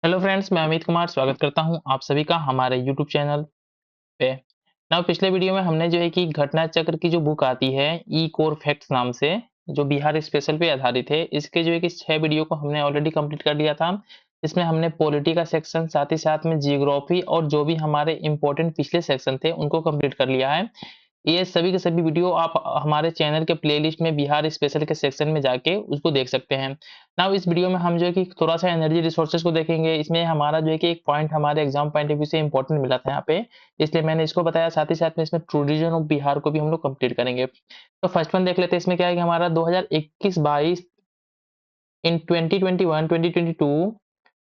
Hello friends, मैं अमित कुमार स्वागत करता हूं आप सभी का हमारे यूट्यूब चैनल पे। नाउ पिछले वीडियो में हमने जो है कि घटना चक्र की जो बुक आती है ई कोर फैक्ट्स नाम से, जो बिहार स्पेशल पे आधारित है, इसके जो है कि 6 वीडियो को हमने ऑलरेडी कंप्लीट कर लिया था। इसमें हमने पॉलिटी का सेक्शन, साथ ही साथ में जियोग्राफी और जो भी हमारे इंपॉर्टेंट पिछले सेक्शन थे उनको कंप्लीट कर लिया है। ये सभी के सभी वीडियो आप हमारे चैनल के प्लेलिस्ट में बिहार स्पेशल के सेक्शन में जाके उसको देख सकते हैं। नाउ इस वीडियो में हम जो है कि थोड़ा-सा एनर्जी रिसोर्सेज को देखेंगे। इसमें हमारा जो है कि एक पॉइंट हमारे एग्जाम पॉइंट ऑफ व्यू से इंपॉर्टेंट मिला था यहाँ पे, इसलिए मैंने इसको बताया। साथ ही साथ में इसमें टूरिज्म ऑफ बिहार को भी हम लोग कंप्लीट करेंगे। तो फर्स्ट वन देख लेते हैं। इसमें क्या है कि हमारा 2021-22 in 2021-2022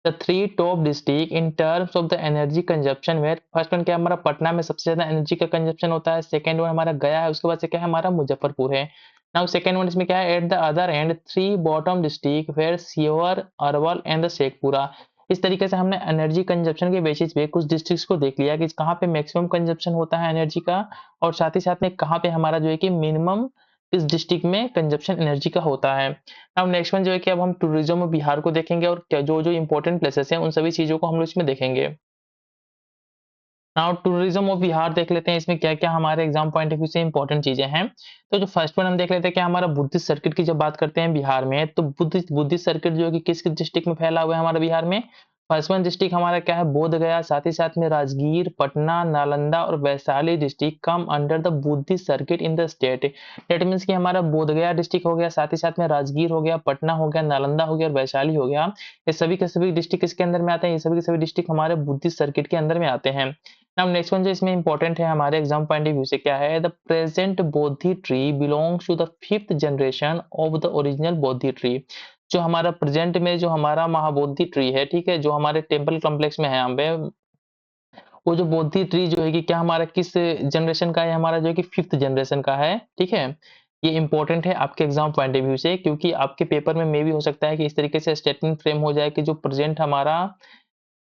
the three top district in terms of the energy consumption where first one क्या हमारा पटना में सबसे ज्यादा एनर्जी का कंजप्शन होता है। सेकंड वन हमारा गया है। उसके बाद से क्या है हमारा मुजफ्फरपुर है। नाउ सेकंड वन इसमें क्या है, at the other end three bottom district where Siwan, Arwal and the Sheikhpura. इस तरीके से हमने एनर्जी कंजप्शन के बेसिस पे कुछ डिस्ट्रिक्ट्स को देख लिया कि कहाँ पे मैक्सिमम कंजप्शन होता है एनर्जी का, और साथ ही साथ में कहाँ पे हमारा जो है कि मिनिमम इस डिस्ट्रिक्ट में कंजप्शन एनर्जी का होता है। अब नेक्स्ट वन जो है कि अब हम टूरिज्म और बिहार को देखेंगे, और जो जो इंपॉर्टेंट प्लेसेस हैं उन सभी चीजों को हम लोग इसमें देखेंगे। नाउ टूरिज्म और बिहार देख लेते हैं। इसमें क्या क्या हमारे एग्जाम पॉइंट ऑफ व्यू से इंपॉर्टेंट चीजें हैं। तो जो फर्स्ट वन हम देख लेते हैं, क्या हमारा बुद्धिस्ट सर्किट की जब बात करते हैं बिहार में, तो बुद्धिस्ट बुद्धिस्ट सर्किट जो है कि किस किस डिस्ट्रिक्ट में फैला हुआ है हमारे बिहार में। फर्स्ट वन डिस्ट्रिक्ट हमारा क्या है, बोध गया। साथ ही साथ में राजगीर, पटना, नालंदा और Vaishali district come under the Buddhist circuit in the state. That means कि हमारा बोध गया डिस्ट्रिक्ट हो गया, साथ ही साथ में राजगीर हो गया, पटना हो गया, नालंदा हो गया और वैशाली हो गया। ये सभी के सभी डिस्ट्रिक्ट इसके अंदर में आते हैं। ये सभी के सभी डिस्ट्रिक्ट हमारे बुद्धिस्ट सर्किट के अंदर में आते हैं। नाउ नेक्स्ट वन जो इसमें इंपॉर्टेंट है हमारे एग्जाम पॉइंट ऑफ व्यू से, क्या है, the present Bodhi tree belongs to the fifth generation of the original Bodhi tree. जो हमारा प्रेजेंट में जो हमारा महाबोधि ट्री है, ठीक है, जो हमारे टेम्पल कॉम्प्लेक्स में है यहाँ पे, वो जो बोधि ट्री जो है कि क्या हमारा किस जनरेशन का है, हमारा जो है कि फिफ्थ जनरेशन का है। ठीक है, ये इंपॉर्टेंट है आपके एग्जाम पॉइंट ऑफ व्यू से, क्योंकि आपके पेपर में मे भी हो सकता है कि इस तरीके से स्टेटमेंट फ्रेम हो जाए कि जो प्रेजेंट हमारा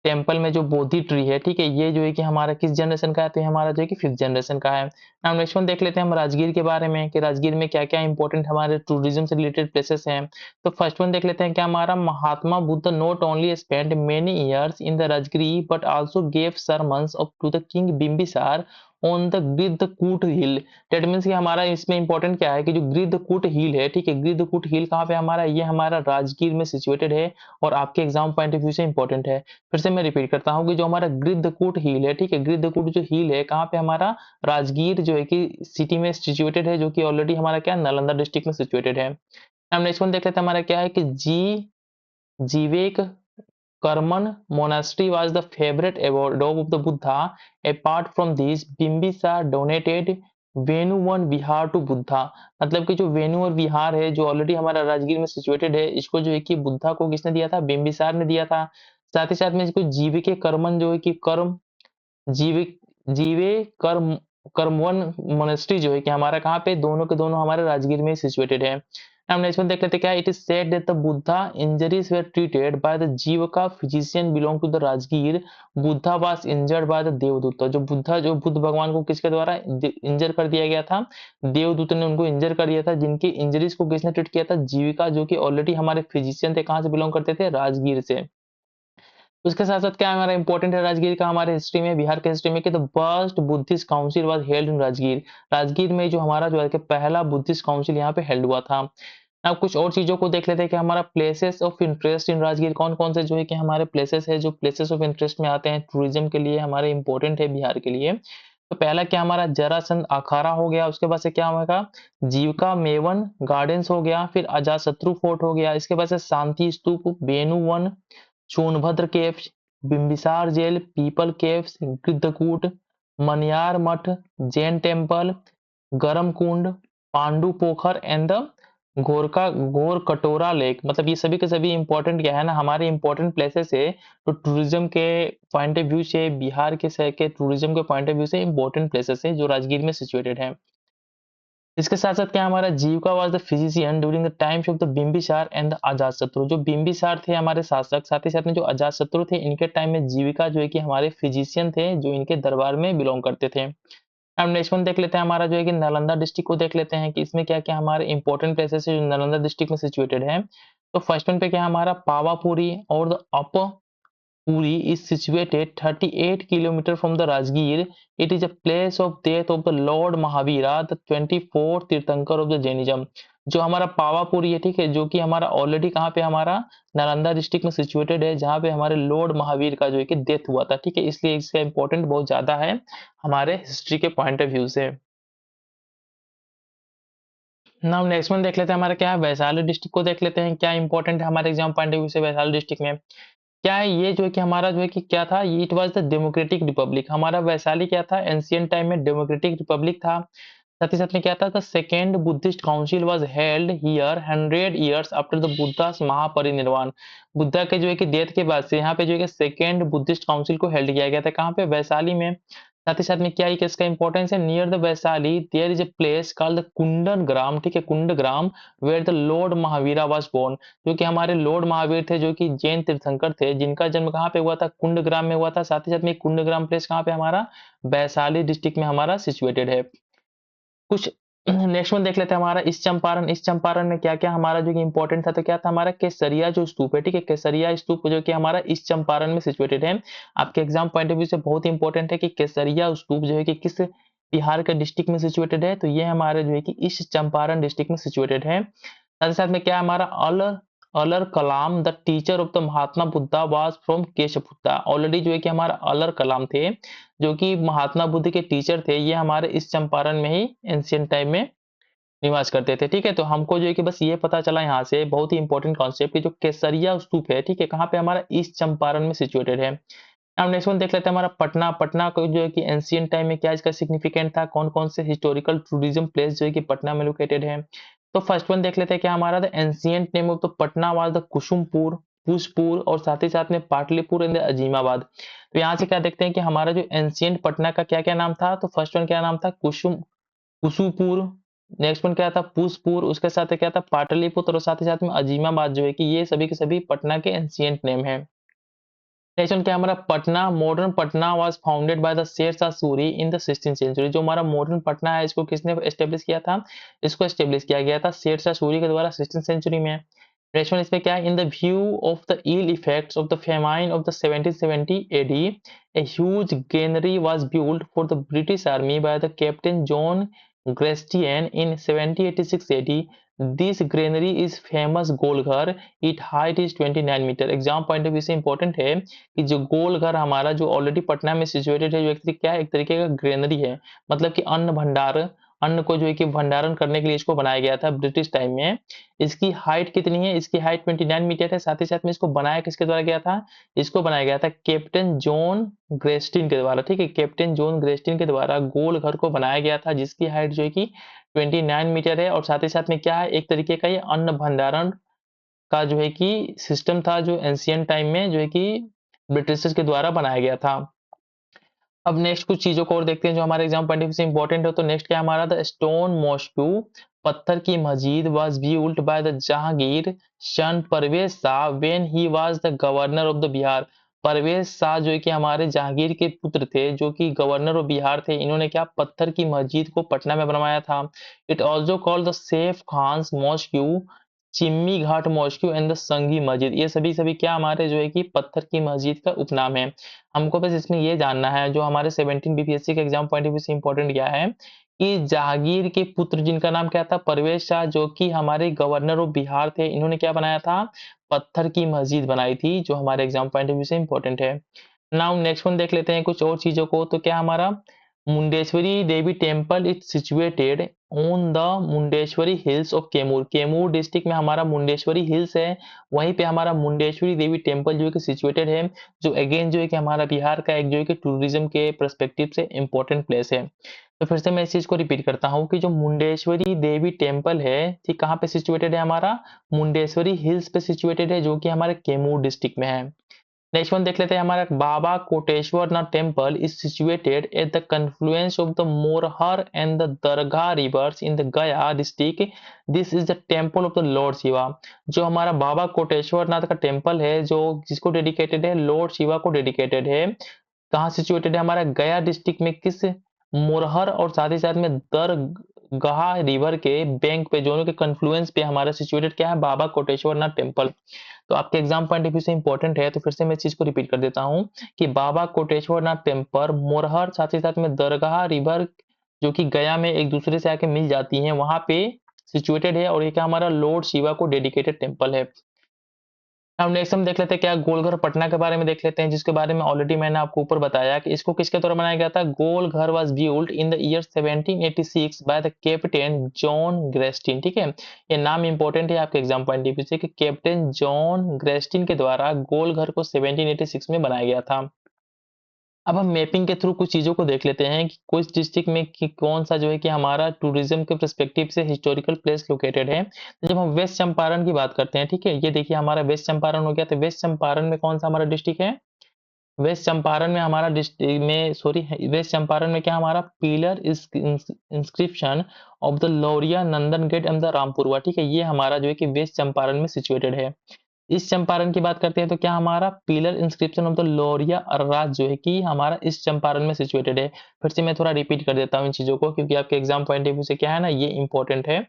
टेम्पल में जो बोधि ट्री है, ठीक है, ये जो है कि हमारा किस जनरेशन का है, तो ये हमारा जो है कि फिफ्थ जनरेशन का है। नाउ नेक्स्ट वन देख लेते हैं हम राजगीर के बारे में, कि राजगीर में क्या क्या इंपॉर्टेंट हमारे टूरिज्म से रिलेटेड प्लेसेस हैं। तो फर्स्ट वन देख लेते हैं, क्या हमारा Mahatma Buddha not only spend many years in the Rajgiri but also gave sermons of to the king Bimbisara on the Giddhakuta hill. That means कि हमारा इसमें इंपॉर्टेंट क्या है कि जो गिद्धकूट हिल है, ठीक है, गिद्धकूट हिल कहाँ पे हमारा, ये हमारा राजगीर में सिचुएटेड है, और आपके एग्जाम पॉइंट ऑफ व्यू से इंपॉर्टेंट है। फिर से मैं रिपीट करता हूँ कि जो हमारा गिद्धकूट हिल है, ठीक है, गिद्धकूट जो हिल है कहाँ पे हमारा, राजगीर जो है कि सिटी में सिचुएटेड है, जो कि ऑलरेडी हमारा क्या नालंदा डिस्ट्रिक्ट में सिचुएटेड है। हम नेक्स्ट वन देख लेते हैं, हमारा क्या है कि Jivakarama monastery was the favorite abode of the Buddha. Apart from this, Bimbisara donated Venuvana Vihara to Buddha. मतलब कि जो वेनु और विहार है जो ऑलरेडी हमारा राजगीर में सिचुएटेड है, इसको जो है कि बुद्धा को किसने दिया था, बिम्बिसार ने दिया था। साथ ही साथ में इसको जीविके कर्मन जो है कि कर्म जीवे जीवे कर्म कर्मवन मोनेस्ट्री जो है कि हमारा कहाँ पे, दोनों के दोनों हमारे राजगीर में सिचुएटेड है। हम नेक्स्ट वन देख लेते हैं, क्या it is said that the Buddha injuries were treated by the Jivaka physician belong to the Rajgir. Buddha was injured by the Devadatta. जो बुद्ध भगवान को किसके द्वारा इंजर कर दिया गया था, देवदूत ने उनको इंजर कर दिया था, जिनकी इंजरीज को किसने ट्रीट किया था, जीविका, जो कि ऑलरेडी हमारे फिजिशियन थे, कहाँ से बिलोंग करते थे, राजगीर से। उसके साथ-साथ क्या हमारा इंपॉर्टेंट है राजगीर का हमारे हिस्ट्री में, बिहार के हिस्ट्री में, कि the first Buddhist council was held in Rajgir. Rajgir में जो हमारा जो है कि पहला बुद्धिस्ट काउंसिल यहाँ पे हेल्ड हुआ था। अब कुछ और चीजों को देख लेते हैं कि हमारा places of interest in Rajgir कौन-कौन से जो है कि हमारे प्लेसेस है, जो प्लेसेस ऑफ इंटरेस्ट में आते हैं टूरिज्म के लिए, हमारे इंपॉर्टेंट है बिहार के लिए। तो पहला क्या हमारा जरासंध अखाड़ा हो गया। उसके बाद से क्या होगा, जीविका मेवन गार्डन्स हो गया। फिर अजातशत्रु फोर्ट हो गया। इसके बाद से Shanti Stupa, Venu Van, Sonbhadra caves, Bimbisara jail, Pippala caves, Giddhakuta, Maniyar Math, Jain temple, गरम कुंड, पांडु पोखर एंड द गोरका गोर कटोरा लेक। मतलब ये सभी के सभी इंपॉर्टेंट क्या है ना, हमारे इंपॉर्टेंट प्लेसेस है। तो टूरिज्म के पॉइंट ऑफ व्यू से, बिहार के शहर के टूरिज्म के पॉइंट ऑफ व्यू से इंपॉर्टेंट प्लेसेस है जो राजगीर में सिचुएटेड है। इसके साथ-साथ क्या हमारा Jivaka was the physician during the times of the Bimbisara and the Ajatashatru. जो बिंबिसार थे हमारे शासक, साथ ही साथ में जो अजातशत्रु थे, इनके टाइम में जीविका जो है कि हमारे फिजिशियन थे, जो इनके दरबार में बिलोंग करते थे। अब नेक्स्ट वन देख लेते हैं, हमारा जो है कि नालंदा डिस्ट्रिक्ट को देख लेते हैं कि इसमें क्या-क्या हमारे इंपॉर्टेंट प्लेसेस है जो नालंदा डिस्ट्रिक्ट में सिचुएटेड है। तो फर्स्ट वन पे क्या है हमारा, पावापुरी और the up Puri is situated 38 kilometer from the Rajgir. It is a place of death of the Lord Mahavira, the 24th तीर्थंकर of the Jainism. जो हमारा पावापुरी है, ठीक है, जो कि हमारा ऑलरेडी कहाँ पे हमारा नालंदा डिस्ट्रिक्ट में सिचुएटेड है, जहाँ पे हमारे लॉर्ड महावीर का जो है कि डेथ हुआ था, ठीक है, इसलिए इसका इंपॉर्टेंट बहुत ज्यादा है हमारे हिस्ट्री के पॉइंट ऑफ व्यू से। नाउ नेक्स्ट वन देख लेते हैं, हमारा क्या है, वैशाली डिस्ट्रिक्ट को देख लेते हैं, क्या इंपॉर्टेंट है हमारे एग्जाम पॉइंट ऑफ व्यू से वैशाली डिस्ट्रिक्ट में। क्या है ये जो है कि हमारा जो है कि क्या था, it was the democratic republic. हमारा वैशाली क्या था, एंशियंट टाइम में डेमोक्रेटिक रिपब्लिक था। साथ ही साथ में क्या था, the second Buddhist council was held here 100 years after the Buddha's Mahaparinirvana. Buddha के जो है कि डेथ के बाद से यहाँ पे जो है कि सेकेंड बुद्धिस्ट काउंसिल को हेल्ड किया गया था, कहाँ पे, वैशाली में। साथ ही साथ में क्या है कि इसका इंपॉर्टेंस है, near the Vaishali there is a place called the Kundan Gram, ठीक है, Kund Gram, where the lord Mahavira was born. जो कि हमारे लॉर्ड महावीर थे, जो कि जैन तीर्थंकर थे, जिनका जन्म कहाँ पे हुआ था, कुंड ग्राम में हुआ था। साथ ही साथ में कुंड ग्राम प्लेस कहाँ पे हमारा, वैशाली डिस्ट्रिक्ट में हमारा सिचुएटेड है। कुछ नेक्स्ट में देख लेते हैं, हमारा इस चंपारण। इस चंपारण में क्या क्या हमारा जो कि इंपॉर्टेंट था, तो क्या था हमारा केसरिया जो स्तूप है, ठीक है, केसरिया स्तूप जो कि हमारा इस चंपारण में सिचुएटेड है। आपके एग्जाम पॉइंट ऑफ व्यू से बहुत इंपॉर्टेंट है कि केसरिया स्तूप जो है कि किस बिहार के डिस्ट्रिक्ट में सिचुएटेड है, तो ये हमारे जो है कि इस चंपारण डिस्ट्रिक्ट में सिचुएटेड है। साथ ही साथ में क्या हमारा Alara Alara Kalama the teacher of the Mahatma Buddha was from Kesaputta. Already जो है कि हमारा अलर कलाम थे, जो कि महात्मा बुद्ध के टीचर थे, ये हमारे इस चंपारण में ही एंशियंट टाइम में निवास करते थे, ठीक है। तो हमको जो है कि बस ये पता चला यहाँ से बहुत ही इंपॉर्टेंट कॉन्सेप्ट कि जो केसरिया स्तूप है, ठीक है, कहाँ पे हमारा ईस्ट चंपारण में सिचुएटेड है। अब नेक्स्ट वन देख लेते हैं, हमारा पटना। पटना को जो है कि एंशियंट टाइम में क्या इसका सिग्निफिकेंट था, कौन कौन से हिस्टोरिकल टूरिज्म प्लेस जो है कि पटना में लोकेटेड है। तो फर्स्ट वन देख लेते हैं, क्या हमारा the ancient name of the Patna was the Kusumpur, Pushpur, और साथ ही साथ में पाटलिपुर एंड अजीमाबाद। तो यहाँ से क्या देखते हैं कि हमारा जो एंशियंट पटना का क्या क्या नाम था, तो फर्स्ट वन क्या नाम था, कुसुपुर। नेक्स्ट वन क्या था, पुष्पुर। उसके साथ क्या था, पाटलिपुत्र, और साथ ही साथ में अजीमाबाद, जो है कि ये सभी के सभी पटना के एंशियंट नेम है। नेक्स्ट वन क्या हमारा, Patna. Modern Patna was founded by the Sher Shah Suri in the 16th century. जो हमारा मॉडर्न पटना है, इसको किसने एस्टेब्लिश किया था, इसको एस्टेब्लिश किया गया था शेर शाह सूरी के द्वारा 16th सेंचुरी में। नेक्स्ट वन इसमें क्या है, in the view of the ill effects of the famine of the 1770 AD a huge granary was built for the British army by the captain John Garstin in 1786 AD. This granary is famous Golghar, it height is 29 metre. Exam point of view से important है कि जो गोलघर हमारा जो already Patna में situated है, जो क्या है, एक तरीके का ग्रेनरी है, मतलब कि अन्न भंडार, अन्न को जो है कि भंडारण करने के लिए इसको बनाया गया था ब्रिटिश टाइम में। इसकी हाइट कितनी है, इसकी हाइट 29 मीटर है। साथ ही साथ में इसको बनाया किसके द्वारा गया था, इसको बनाया गया था कैप्टन जॉन ग्रेस्टिन के द्वारा, ठीक है, कैप्टन जॉन ग्रेस्टिन के द्वारा गोल घर को बनाया गया था, जिसकी हाइट जो है कि 29 मीटर है। और साथ ही साथ में क्या है, एक तरीके का ये अन्न भंडारण का जो है कि सिस्टम था, जो एंशियंट टाइम में जो है कि ब्रिटिशर्स के द्वारा बनाया गया था। अब नेक्स्ट कुछ चीजों को और देखते हैं जो हमारे एग्जाम पॉइंट ऑफ व्यू से इंपॉर्टेंट है। तो नेक्स्ट क्या हमारा, द स्टोन मॉस्क्यू, पत्थर की मस्जिद, was built by the Jahangir son Parvez Shah when he was the governor of the Bihar. Parvez Shah जो है कि हमारे जहांगीर के पुत्र थे, जो कि गवर्नर ऑफ बिहार थे, इन्होंने क्या पत्थर की मस्जिद को पटना में बनवाया था। It also called the Saif Khan's mosque, Chimmi Ghat mosque and the Sangi Masjid. ये सभी सभी क्या हमारे जो है कि पत्थर की मस्जिद का उपनाम है। हमको बस इसमें ये जानना है, जो हमारे 17 बीपीएससी के एग्जाम पॉइंट ऑफ व्यू से इंपॉर्टेंट क्या है, कि जहांगीर के पुत्र जिनका नाम क्या था, परवेज शाह, जो कि हमारे गवर्नर ऑफ बिहार थे, इन्होंने क्या बनाया था, पत्थर की मस्जिद बनाई थी, जो हमारे एग्जाम पॉइंट ऑफ व्यू से इंपॉर्टेंट है। नाउ नेक्स्ट वन देख लेते हैं कुछ और चीजों को। तो क्या हमारा Mundeshwari Devi temple is situated on the Mundeshwari hills of Kaimur. Kaimur district में हमारा मुंडेश्वरी हिल्स है, वहीं पे हमारा मुंडेश्वरी देवी टेम्पल जो है कि सिचुएटेड है, जो अगेन जो है कि हमारा बिहार का एक जो है कि टूरिज्म के पर्सपेक्टिव से इंपॉर्टेंट प्लेस है। तो फिर से मैं इस चीज को रिपीट करता हूँ कि जो मुंडेश्वरी देवी टेम्पल है, ठीक, कहाँ पे सिचुएटेड है, हमारा मुंडेश्वरी हिल्स पे सिचुएटेड है, जो कि हमारे कैमूर डिस्ट्रिक्ट में है। नेक्स्ट वन देख लेते हैं, हमारा Baba Koteshwar Nath temple is situated at the confluence of the Morhar and the Dargah rivers in the Gaya district. This is the temple of the lord Shiva. जो हमारा बाबा कोटेश्वर नाथ का टेम्पल है, जो जिसको डेडिकेटेड है, लॉर्ड शिवा को डेडिकेटेड है, कहाँ सिचुएटेड है, हमारा गया डिस्ट्रिक्ट में, किस मोरहर और साथ ही साथ में दरगाह रिवर के बैंक पे, दोनों के कन्फ्लुएंस पे हमारा सिचुएटेड क्या है, बाबा कोटेश्वर नाथ टेम्पल। तो आपके एग्जाम पॉइंट ऑफ व्यू से इंपॉर्टेंट है, तो फिर से मैं इस चीज को रिपीट कर देता हूँ कि बाबा कोटेश्वर नाथ टेम्पल, मोरहर, साथ ही साथ में दरगाह रिवर जो कि गया में एक दूसरे से आके मिल जाती हैं, वहां पे सिचुएटेड है, और ये क्या हमारा लॉर्ड शिवा को डेडिकेटेड टेम्पल है। अब नेक्स्ट हम देख लेते हैं क्या गोलघर पटना के बारे में देख लेते हैं, जिसके बारे में ऑलरेडी मैंने आपको ऊपर बताया कि इसको किसके द्वारा बनाया गया था। Golghar was built in the year 1786 by the captain John Garstin. ठीक है, ये नाम इंपॉर्टेंट है आपके एग्जाम पॉइंट ऑफ व्यू से कि कैप्टन जॉन ग्रेस्टिन के द्वारा गोलघर को 1786 में बनाया गया था। अब हम मैपिंग के थ्रू कुछ चीज़ों को देख लेते हैं कि कुछ डिस्ट्रिक्ट में कि कौन-सा जो है कि हमारा टूरिज़्म के पर्सपेक्टिव से हिस्टोरिकल प्लेस लोकेटेड है। तो जब हम वेस्ट चंपारण की बात करते हैं, ठीक है? ये देखिए हमारा वेस्ट चंपारण हो गया, तो वेस्ट चंपारण में कौन-सा हमारा डिस्ट्रिक्ट है? वेस्ट चंपारण में हमारा वेस्ट चंपारण में क्या हमारा pillar inscription of the Lauriya, Nandangarh and the Rampurwa, ठीक है? ये हमारा जो है कि वेस्ट चंपारण में सिचुएटेड है। इस चंपारण की बात करते हैं तो क्या हमारा pillar inscription of the Lauriya Areraj जो है कि हमारा इस चंपारण में सिचुएटेड है। फिर से मैं थोड़ा रिपीट कर देता हूँ इन चीज़ों को, क्योंकि आपके एग्जाम पॉइंट ऑफ व्यू से क्या है ना, ये इंपॉर्टेंट है।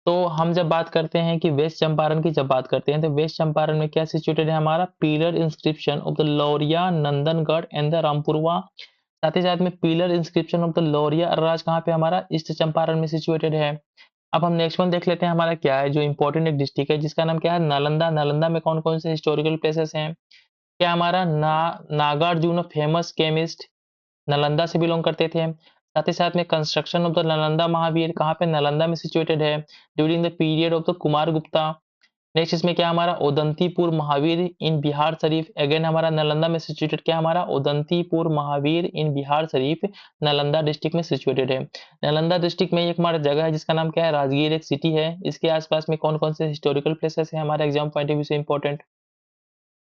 तो हम जब बात करते हैं कि वेस्ट चंपारण की जब बात करते हैं, तो वेस्ट चंपारण में क्या सिचुएटेड है हमारा pillar inscription of the Lauriya, Nandangarh and the Rampurva. साथ ही साथ में pillar inscription of the Lauriya Areraj कहाँ पे हमारा ईस्ट चंपारण में सिचुएटेड है। अब हम नेक्स्ट वन देख लेते हैं हमारा क्या है जो इंपॉर्टेंट एक डिस्ट्रिक्ट है जिसका नाम क्या है, नालंदा। नालंदा में कौन कौन से हिस्टोरिकल प्लेसेस हैं? क्या हमारा नागार्जुन फेमस केमिस्ट नालंदा से बिलोंग करते थे। साथ ही साथ में construction of the Nalanda Mahavir कहाँ पे, नालंदा में सिचुएटेड है during the period of the Kumar Gupta. Next इसमें क्या हमारा उदंतीपुर महावीर इन बिहार शरीफ, अगेन हमारा नालंदा में सिचुएटेड, क्या हमारा उदंतीपुर महावीर इन बिहार शरीफ नालंदा डिस्ट्रिक्ट में सिचुएटेड है। नालंदा डिस्ट्रिक्ट में एक हमारा जगह है जिसका नाम क्या है, राजगीर, एक सिटी है। इसके आसपास में कौन कौन से हिस्टोरिकल प्लेसेस है हमारे एग्जाम पॉइंट ऑफ व्यू से इंपॉर्टेंट।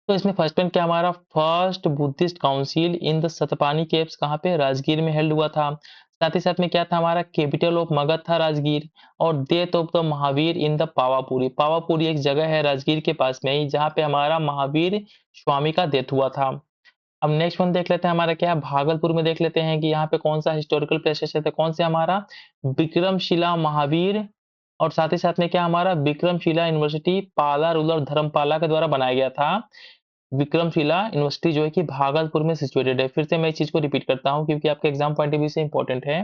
तो इसमें फर्स्ट पॉइंट क्या हमारा, first Buddhist council in the Satpani caves कहाँ पे, राजगीर में हेल्ड हुआ था। साथ ही साथ में क्या था हमारा, कैपिटल ऑफ मगध था राजगीर। और death of the Mahavir in the Pawapuri, Pawapuri एक जगह है राजगीर के पास में ही जहाँ पे हमारा महावीर स्वामी का डेथ हुआ था। अब नेक्स्ट वन देख लेते हैं हमारा क्या है, भागलपुर में देख लेते हैं कि यहाँ पे कौन सा हिस्टोरिकल प्लेसेस है, तो कौन से हमारा विक्रमशिला महावीर। और साथ ही साथ में क्या हमारा विक्रमशिला यूनिवर्सिटी पाला रूलर धर्मपाला के द्वारा बनाया गया था। विक्रमशिला यूनिवर्सिटी जो है कि भागलपुर में सिचुएटेड है। फिर से मैं इस चीज को रिपीट करता हूँ क्योंकि आपके एग्जाम पॉइंट ऑफ व्यू से इंपॉर्टेंट है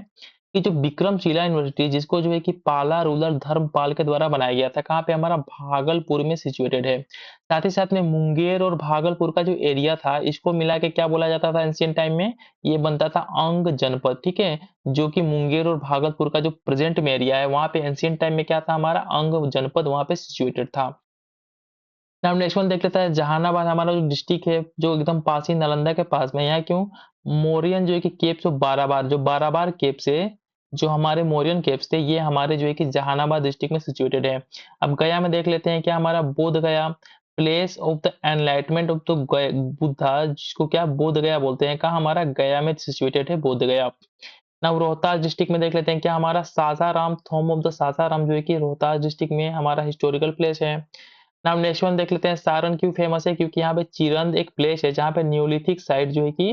कि जो विक्रमशिला यूनिवर्सिटी जिसको जो है कि पाला रूलर धर्मपाल के द्वारा बनाया गया था, कहाँ पे हमारा भागलपुर में सिचुएटेड है। साथ ही साथ में मुंगेर और भागलपुर का जो एरिया था इसको मिला के क्या बोला जाता था एंशियंट टाइम में, ये बनता था अंग जनपद। ठीक है, जो कि मुंगेर और भागलपुर का जो प्रेजेंट में एरिया है वहां पे एंशियंट टाइम में क्या था, हमारा अंग जनपद वहां पे सिचुएटेड था। अब नेक्स्ट वन देख लेते हैं जहानाबाद, हमारा जो डिस्ट्रिक्ट है जो एकदम पास ही नालंदा के पास में, यहाँ क्यों, मौर्यन जो है कि केप्स ऑफ बाराबार, जो बाराबार केप्स है, जो हमारे मौर्यन केप्स थे, ये हमारे जो है कि जहानाबाद डिस्ट्रिक्ट में सिचुएटेड है। अब गया में देख लेते हैं क्या हमारा, बोध गया, place of the enlightenment of the Buddha, जिसको क्या बोध गया बोलते हैं, कहा हमारा गया में सिचुएटेड है बोध गया। ना रोहतास डिस्ट्रिक्ट में देख लेते हैं क्या हमारा, सासाराम, थॉम ऑफ द सासाराम जो है कि रोहतास डिस्ट्रिक्ट में हमारा हिस्टोरिकल प्लेस है। नाउ नेक्स्ट वन देख लेते हैं, सारण क्यों फेमस है, क्योंकि यहाँ पे चिरंद एक प्लेस है जहाँ पे न्यूलिथिक साइट जो है कि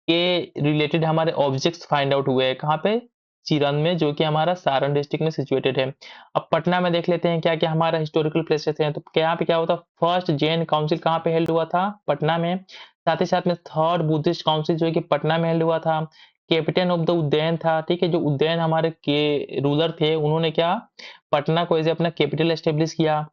के रिलेटेड हमारे ऑब्जेक्ट्स फाइंड आउट हुए हैं, कहाँ पे, चिरंद में, जो कि हमारा सारण डिस्ट्रिक्ट में सिचुएटेड है। अब पटना में देख लेते हैं क्या क्या हमारा हिस्टोरिकल प्लेसेस हैं, तो यहाँ पे क्या होता है, फर्स्ट जैन काउंसिल कहाँ पे हेल्ड हुआ था, पटना में। साथ ही साथ में थर्ड बुद्धिस्ट काउंसिल जो है कि पटना में हेल्ड हुआ था। कैपिटन ऑफ द उज्जैन था, ठीक है, जो उज्जैन हमारे के रूलर थे उन्होंने क्या, पटना को एज अपना कैपिटल एस्टेब्लिश किया।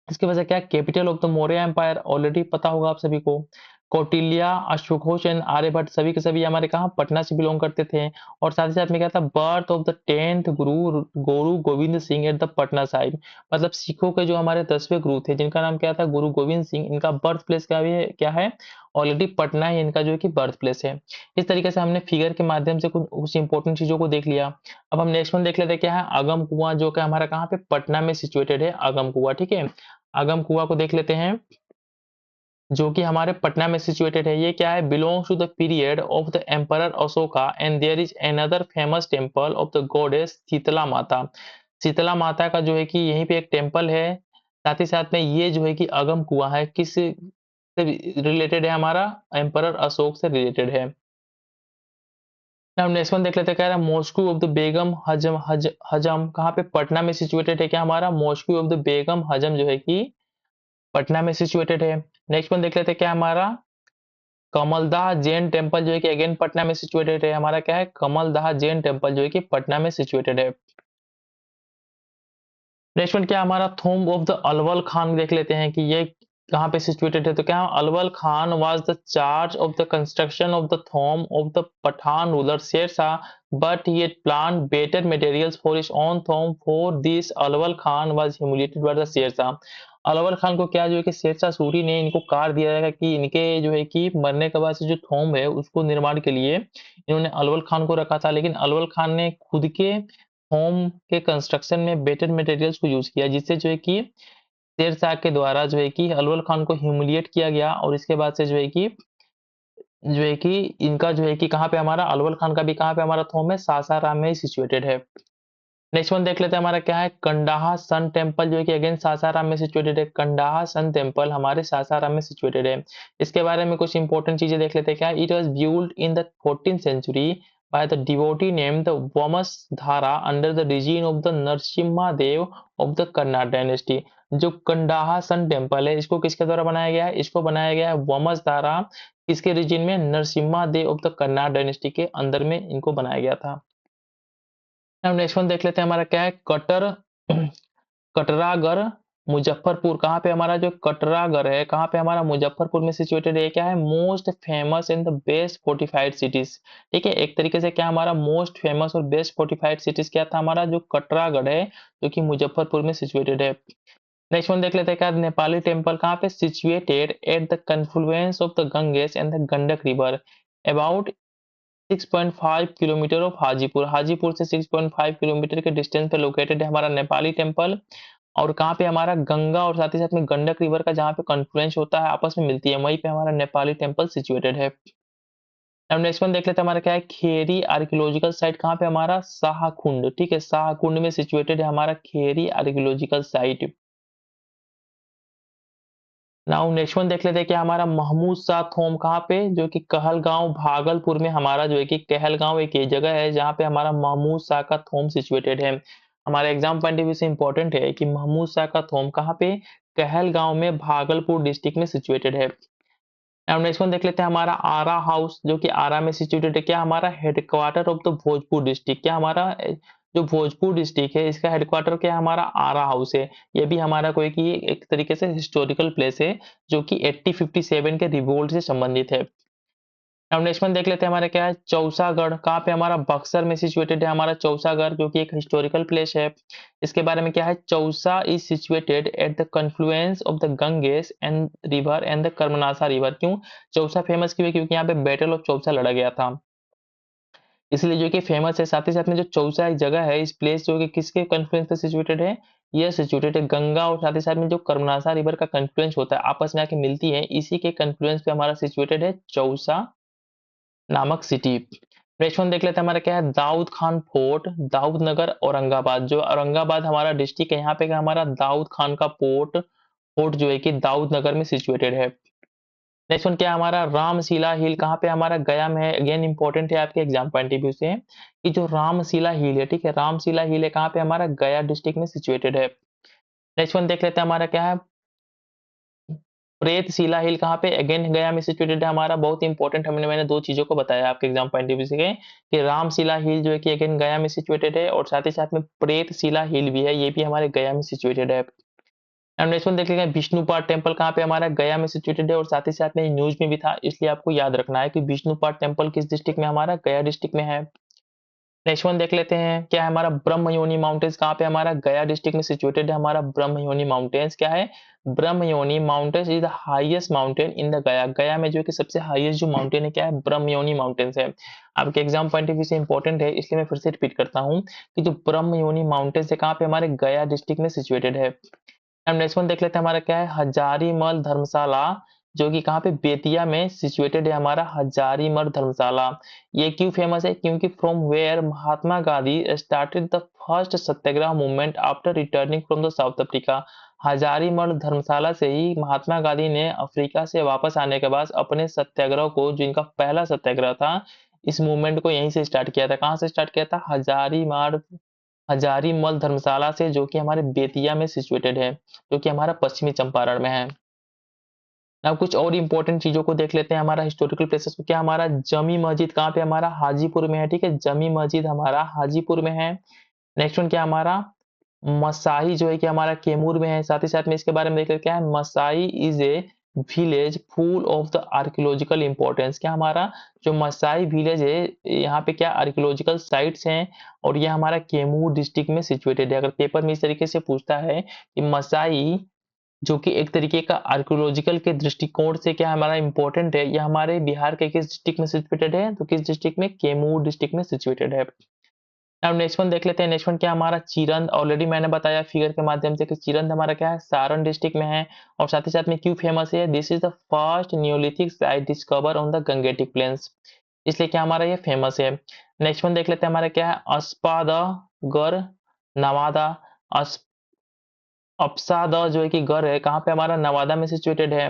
इसकी वजह क्या, capital of the Maurya empire already पता होगा आप सभी को। कौटिल्य, अशोक एंड आर्यभट्ट सभी के सभी हमारे कहाँ, पटना से बिलोंग करते थे। और साथ ही साथ में क्या था, birth of the 10th Guru Guru Govind Singh at the Patna Sahib, मतलब सिखों के जो हमारे 10वें गुरु थे जिनका नाम क्या था, गुरु गोविंद सिंह, इनका बर्थ प्लेस क्या भी है, क्या है, ऑलरेडी पटना ही इनका जो है कि बर्थ प्लेस है। इस तरीके से हमने फिगर के माध्यम से कुछ इंपॉर्टेंट चीजों को देख लिया। अब हम नेक्स्ट वन देख लेते हैं क्या है, आगम कुआं, जो कि हमारा कहाँ पे, पटना में सिचुएटेड है आगम कुआं। ठीक है, आगम कुआं को देख लेते हैं जो कि हमारे पटना में सिचुएटेड है। ये क्या है, belongs to the period of the emperor Ashoka and there is another famous temple of the goddess Shitala Mata. Shitala माता का जो है कि यहीं पे एक टेम्पल है। साथ ही साथ में ये जो है कि अगम कुआं है, किस से रिलेटेड है, हमारा एम्परर अशोक से रिलेटेड है। हम नेक्स्ट वन देख लेते हैं, कह रहा है मॉस्क्यू ऑफ द बेगम हजम कहाँ पे, पटना में सिचुएटेड है क्या हमारा, मॉस्क्यू ऑफ द बेगम हजम जो है कि पटना में सिचुएटेड है। नेक्स्ट वन देख लेते हैं क्या हमारा कमलदाह जैन टेम्पल जो है कि अगेन पटना में सिचुएटेड है। हमारा क्या है कमलदाह जैन टेम्पल जो है कि पटना में सिचुएटेड है। नेक्स्ट वन क्या हमारा थूम ऑफ द अलवल खान देख लेते हैं कि ये कहाँ पे सिचुएटेड है। तो क्या Alwal Khan was the charge of the construction of the tomb of the Pathan ruler Sher Shah but he had planned better materials for his own tomb. For this Alawal Khan was humiliated by the Sher Shah. Alawal Khan को क्या जो है कि शेरशाह सूरी ने इनको कार दिया जाएगा कि इनके जो है कि मरने के बाद से जो थॉम है उसको निर्माण के लिए इन्होंने अलवल खान को रखा था, लेकिन अलवल खान ने खुद के होम के कंस्ट्रक्शन में बेटर मटेरियल्स को यूज किया, जिससे जो है कि शेरशाह के द्वारा जो है कि अलवल खान को ह्यूमिलिएट किया गया। और इसके बाद से जो है कि इनका जो है कि कहाँ पे हमारा अलवल खान का भी कहाँ पे हमारा थोम है सासाराम में सिचुएटेड है। नेक्स्ट वन देख लेते हैं हमारा क्या है कंडाहा सन टेम्पल जो है कि अगेन सासाराम में सिचुएटेड है। कंडाहा सन टेम्पल हमारे सासाराम में सिचुएटेड है। इसके बारे में कुछ इंपॉर्टेंट चीजें देख लेते हैं क्या it was build in the 14th century by the devotee named the Vamasdhara under the regime of the Narasimha Dev of the Kannada dynasty। जो कंडाहा सन टेम्पल है इसको किसके द्वारा बनाया गया है, इसको बनाया गया है वमसधारा किसके रीजन में नरसिम्हा देव ऑफ द कन्नाड डायनेस्टी के अंदर में इनको बनाया गया था। अब नेक्स्ट वन देख लेते हैं हमारा क्या है कटरागढ़ मुजफ्फरपुर। कहाँ पे हमारा जो कटरागढ़ है कहाँ पे हमारा मुजफ्फरपुर में सिचुएटेड है। क्या है most famous in the best fortified cities. ठीक है, एक तरीके से क्या हमारा मोस्ट फेमस और बेस्ट फोर्टिफाइड सिटीज क्या था हमारा जो कटरागढ़ है जो कि मुजफ्फरपुर में सिचुएटेड है। नेक्स्ट वन देख लेते हैं क्या नेपाली टेम्पल कहाँ पे situated at the confluence of the Ganges and the Gandak river about 6.5 kilometre of Hajipur. Hajipur से 6.5 किलोमीटर के डिस्टेंस पे लोकेटेड है हमारा नेपाली टेम्पल। और कहाँ पे हमारा गंगा और साथ ही साथ में गंडक रिवर का जहाँ पे कन्फ्लुएंस होता है आपस में मिलती है वहीं पे हमारा नेपाली टेम्पल सिचुएटेड है। अब नेक्स्ट वन देख लेते हैं हमारा क्या है खेरी आर्कियोलॉजिकल साइट कहाँ पे हमारा शाहकुंड। ठीक है, शाहकुंड में सिचुएटेड है हमारा Kheri archaeological site. Now next one देख लेते हैं कि हमारा महमूद शाह थोम कहाँ पे जो कि कहलगांव भागलपुर में हमारा जो है कि कहलगांव एक ये जगह है जहाँ पे हमारा महमूद शाह का थोम सिचुएटेड है। हमारे एग्जाम पॉइंट ऑफ व्यू से इंपॉर्टेंट है कि महमूद शाह का थोम कहाँ पे कहलगांव में भागलपुर डिस्ट्रिक्ट में सिचुएटेड है। अब नेक्स्ट वन देख लेते हैं हमारा आरा हाउस जो कि आरा में सिचुएटेड है। क्या हमारा headquarter of the Bhojpur district. क्या हमारा जो भोजपुर डिस्ट्रिक्ट है इसका हेडक्वार्टर क्या हमारा आरा हाउस है। ये भी हमारा कोई कि एक तरीके से हिस्टोरिकल प्लेस है जो कि 1857 के रिवोल्ट से संबंधित है। अब नेक्स्ट वन देख लेते हैं हमारा क्या है चौसागढ़ कहाँ पे हमारा बक्सर में सिचुएटेड है हमारा चौसागढ़ जो कि एक हिस्टोरिकल प्लेस है। इसके बारे में क्या है Chausa is situated at the confluence of the Ganges and river and the Karmanasa river. क्यों चौसा फेमस क्यों है क्योंकि यहाँ पे बैटल ऑफ चौसा लड़ा गया था इसलिए जो कि फेमस है। साथ ही साथ में जो चौसा एक जगह है इस प्लेस जो कि किसके कन्फ्लुएंस पे सिचुएटेड है ये सिचुएटेड है गंगा और साथ ही साथ में जो कर्मनासा रिवर का कन्फ्लुएंस होता है आपस में आके मिलती है इसी के कन्फ्लुएंस पे हमारा सिचुएटेड है चौसा नामक सिटी। नेक्स्ट वन देख लेते हैं हमारा क्या है दाऊद खान फोर्ट दाऊद नगर औरंगाबाद। जो औरंगाबाद हमारा डिस्ट्रिक्ट है यहाँ पे क्या हमारा दाऊद खान का फोर्ट जो है कि दाऊद नगर में सिचुएटेड है। नेक्स्ट वन क्या है हमारा रामशिला हिल कहाँ पे हमारा गया में है। अगेन इंपॉर्टेंट है आपके एग्जाम पॉइंट ऑफ व्यू से कि जो रामशिला हिल है ठीक है रामशिला हिल है कहाँ पे हमारा गया डिस्ट्रिक्ट में सिचुएटेड है। नेक्स्ट वन देख लेते हैं हमारा क्या है प्रेतशिला हिल कहाँ पे अगेन गया में सिचुएटेड है हमारा। बहुत इंपॉर्टेंट मैंने दो चीजों को बताया आपके एग्जाम पॉइंट ऑफ व्यू से कि रामशिला हिल जो है कि अगेन गया में सिचुएटेड है और साथ ही साथ में प्रेतशिला हिल भी है ये भी हमारे गया में सिचुएटेड है। अब नेक्स्ट वन देख लेते हैं विष्णुपाद टेम्पल कहाँ पे हमारा गया में सिचुएटेड है और साथ ही साथ में न्यूज में भी था इसलिए आपको याद रखना है कि विष्णुपाद टेम्पल किस डिस्ट्रिक्ट में हमारा गया डिस्ट्रिक्ट में है। नेक्स्ट वन देख लेते हैं क्या है हमारा ब्रह्मयोनी माउंटेन्स कहाँ पे हमारा गया डिस्ट्रिक्ट में सिचुएटेड है हमारा ब्रह्मयोनी माउंटेन्स। क्या है Brahmayoni mountains is the highest mountain in the गया। गया में जो कि सबसे हाईएस्ट जो माउंटेन है क्या है ब्रह्मयोनी माउंटेन्स है। आपके एग्जाम पॉइंट ऑफ व्यू से इंपॉर्टेंट है इसलिए मैं फिर से रिपीट करता हूँ कि जो ब्रह्मयोनी माउंटेन्स है कहाँ पे हमारे गया डिस्ट्रिक्ट में सिचुएटेड है। अब नेक्स्ट वन देख लेते हैं हमारा क्या है हजारीमल धर्मशाला जो कि कहाँ पे बेतिया में सिचुएटेड है हमारा हजारीमल धर्मशाला। ये क्यों फेमस है क्योंकि from where Mahatma Gandhi started the first satyagraha movement after returning from the South Africa. Hazarimal Dharamshala से ही महात्मा गांधी ने अफ्रीका से वापस आने के बाद अपने सत्याग्रह को जो इनका पहला सत्याग्रह था इस मूवमेंट को यहीं से स्टार्ट किया था। कहाँ से स्टार्ट किया था हजारीमल धर्मशाला से जो कि हमारे बेतिया में सिचुएटेड है जो कि हमारा पश्चिमी चंपारण में है। अब कुछ और इंपॉर्टेंट चीज़ों को देख लेते हैं हमारा हिस्टोरिकल प्लेसेस को। क्या हमारा जमी मस्जिद कहाँ पे हमारा हाजीपुर में है, ठीक है, जमी मस्जिद हमारा हाजीपुर में है। नेक्स्ट वन क्या हमारा मसाही जो है कि हमारा कैमूर में है। साथ ही साथ में इसके बारे में देख लेते हैं, क्या है Masai is a village full of the archaeological importance. क्या हमारा जो मसाई विलेज है यहाँ पे क्या आर्कियोलॉजिकल साइट्स हैं और ये हमारा कैमूर डिस्ट्रिक्ट में सिचुएटेड है। अगर पेपर में इस तरीके से पूछता है कि मसाई जो कि एक तरीके का आर्कियोलॉजिकल के दृष्टिकोण से क्या हमारा इंपॉर्टेंट है, यह हमारे बिहार के किस डिस्ट्रिक्ट में सिचुएटेड है, तो किस डिस्ट्रिक्ट में, कैमूर डिस्ट्रिक्ट में सिचुएटेड है। अब नेक्स्ट वन देख लेते हैं। नेक्स्ट वन क्या हमारा चिरंद, ऑलरेडी मैंने बताया फिगर के माध्यम से कि चिरंद हमारा क्या है सारण डिस्ट्रिक्ट में है। और साथ ही साथ में क्यों फेमस है, this is the first Neolithic site discover on the Gangetic planes, इसलिए क्या हमारा ये फेमस है। नेक्स्ट वन देख लेते हैं हमारा क्या है अस्पादगर नवादा। अस अप्साद जो है कि गर है कहाँ पे हमारा नवादा में सिचुएटेड है।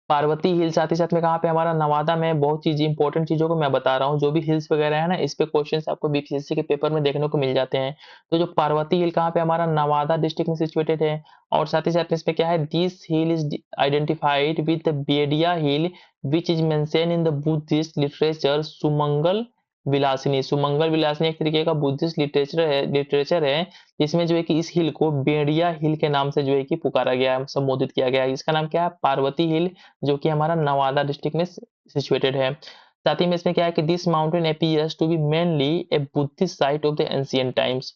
पार्वती हिल साथ ही साथ में कहाँ पे हमारा नवादा में। बहुत चीज इंपॉर्टेंट चीजों को मैं बता रहा हूँ, जो भी हिल्स वगैरह है ना इस पे क्वेश्चंस आपको बीपीएससी के पेपर में देखने को मिल जाते हैं। तो जो पार्वती हिल कहाँ पे हमारा नवादा डिस्ट्रिक्ट में सिचुएटेड है। और साथ ही साथ में इसमें क्या है, this hill is identified with the Bedia hill which is mention in the Buddhist literature Sumangal Vilasini. Sumangal Vilasini एक तरीके का बुद्धिस्ट लिटरेचर है जिसमें जो है कि इस हिल को बेड़िया हिल के नाम से जो है कि पुकारा गया है, संबोधित किया गया है। इसका नाम क्या है, पार्वती हिल, जो कि हमारा नवादा डिस्ट्रिक्ट में सिचुएटेड है। साथ ही में इसमें क्या है कि this mountain appears to be mainly a Buddhist site of the ancient times.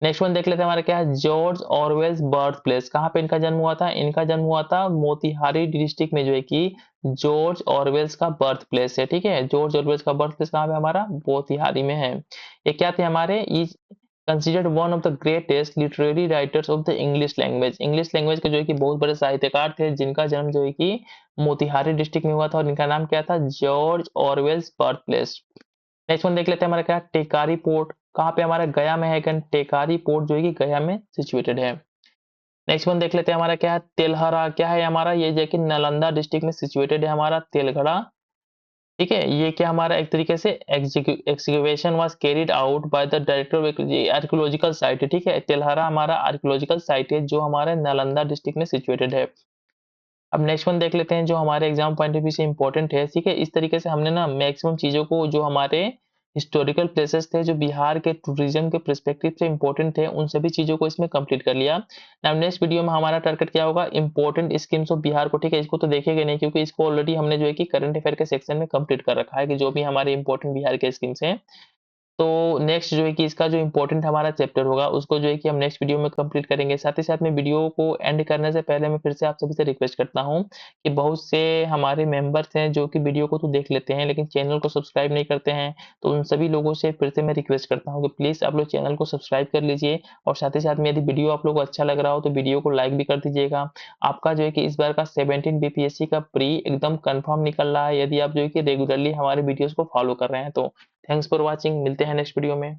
Next one देख लेते हैं हमारा क्या है, जॉर्ज ऑरवेल्स बर्थ प्लेस, कहाँ पे इनका जन्म हुआ था, इनका जन्म हुआ था मोतिहारी डिस्ट्रिक्ट में जो है कि जॉर्ज ऑरवेल्स का बर्थ प्लेस है। ठीक है, जॉर्ज ऑरवेल्स का बर्थ प्लेस कहाँ पे हमारा मोतिहारी में है। ये क्या थे हमारे, is considered one of the greatest literary writers of the English language. English language के जो है कि बहुत बड़े साहित्यकार थे जिनका जन्म जो है कि मोतिहारी डिस्ट्रिक्ट में हुआ था और इनका नाम क्या था, George Orwell's birth place. Next one देख लेते हैं हमारा क्या, टेकारी पोर्ट कहाँ पे हमारा गया में है। टेकारी पोर्ट जो है कि गया में सिचुएटेड है। नेक्स्ट वन देख लेते हैं हमारा क्या है, तेलहरा, क्या है हमारा, ये जो है कि नालंदा डिस्ट्रिक्ट में सिचुएटेड है हमारा तेलगढ़ा। ठीक है, ये क्या हमारा एक तरीके से excavation was carried out by the director of archaeological site है। ठीक है, तेलहरा हमारा आर्कियोलॉजिकल साइट है जो हमारे नालंदा डिस्ट्रिक्ट में सिचुएटेड है। अब नेक्स्ट वन देख लेते हैं जो हमारे एग्जाम पॉइंट ऑफ व्यू से इंपॉर्टेंट है। ठीक है, इस तरीके से हमने ना मैक्सिमम चीज़ों को जो हमारे हिस्टोरिकल प्लेसेस थे जो बिहार के टूरिज्म के पर्सपेक्टिव से इंपॉर्टेंट थे उन सभी चीज़ों को इसमें कंप्लीट कर लिया। नाउ नेक्स्ट वीडियो में हमारा टारगेट क्या होगा, इंपॉर्टेंट स्कीम्स ऑफ बिहार को। ठीक है, इसको तो देखेंगे नहीं क्योंकि इसको ऑलरेडी हमने जो है कि करंट अफेयर के सेक्शन में कंप्लीट कर रखा है कि जो भी हमारे इंपॉर्टेंट बिहार के स्कीम्स हैं। तो नेक्स्ट जो है कि इसका जो इम्पोर्टेंट हमारा चैप्टर होगा उसको जो है कि हम नेक्स्ट वीडियो में कंप्लीट करेंगे। साथ ही साथ में वीडियो को एंड करने से पहले मैं फिर से आप सभी से रिक्वेस्ट करता हूं कि बहुत से हमारे मेंबर्स हैं जो कि वीडियो को तो देख लेते हैं लेकिन चैनल को सब्सक्राइब नहीं करते हैं। तो उन सभी लोगों से फिर से मैं रिक्वेस्ट करता हूँ कि प्लीज़ आप लोग चैनल को सब्सक्राइब कर लीजिए और साथ ही साथ में यदि वीडियो आप लोग को अच्छा लग रहा हो तो वीडियो को लाइक भी कर दीजिएगा। आपका जो है कि इस बार का 17 बीपीएससी का प्री एकदम कंफर्म निकल रहा है यदि आप जो है कि रेगुलरली हमारे वीडियोस को फॉलो कर रहे हैं तो। थैंक्स फॉर वॉचिंग, मिलते हैं नेक्स्ट वीडियो में।